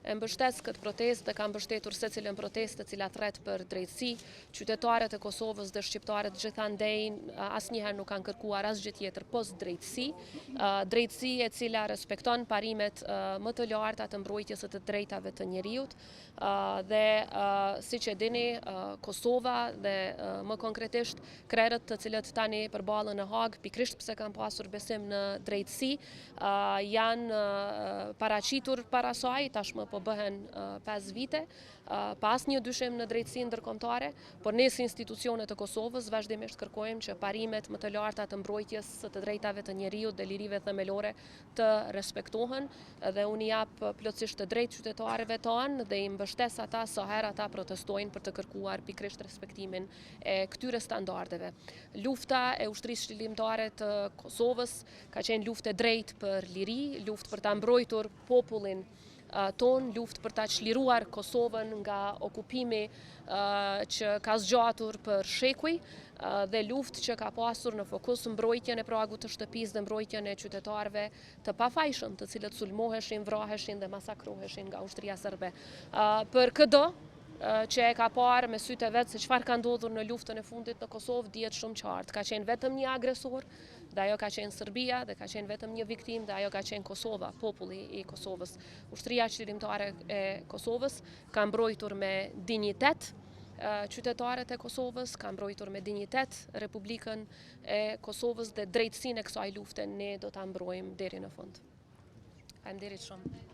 e mbështes këtë protestë dhe ka mbështetur secilën protestë e cila thret për drejtësi. Qytetarët e Kosovës dhe shqiptarët gjithandej asnjëherë nuk kanë kërkuar asgjë tjetër post drejtësi. Drejtësi e cila respekton parimet më të larta të mbrojtjes së të drejtave të njerëzit dhe siç e dini, Kosova dhe më konkretisht krerët të cilët tani përballen në Hag, pikërisht pse kanë pasur besim në drejtësi, janë paraqitur para saj, tashmë po bëhen 5 vite, pa asnjë dyshim në drejtësinë ndërkombëtare, por ne si institucione të Kosovës vazhdimisht kërkojmë që parimet më të larta të mbrojtjes së të drejtave të njerëzit dhe lirive themelore të respektohen dhe unë jap plotësisht të drejtë qytetarëve tanë dhe i mbështes ata sa herë ata protestojnë për të kërkuar pikërisht respektimin e këtyre standardeve. Lufta e ushtrisë çlilimtare të Kosovës ka qenë luftë e drejtë për liri, luftë për ta mbrojtur popullin ton, luftë për ta çliruar Kosovën nga okupimi që ka zgjatur për shekuj dhe luftë që ka pasur në fokus mbrojtjen e pragut të shtëpisë dhe mbrojtjen e qytetarëve të pafajshëm, të cilët sulmoheshin, vraheshin dhe masakroheshin nga ushtria serbe. Për këdo që e ka parë me sytë e vetë se çfarë ka ndodhur në luftën e fundit në Kosovë, dihet shumë qartë. Ka qenë vetëm një agresor, dhe ajo ka qenë Serbia, dhe ka qenë vetëm një viktim, dhe ajo ka qenë Kosova, populli i Kosovës. Ushtria çlirimtare e Kosovës ka mbrojtur me dinjitet qytetarët e Kosovës, ka mbrojtur me dinjitet Republikën e Kosovës dhe drejtësinë e kësaj lufte ne do ta mbrojmë deri në fund. Faleminderit shumë.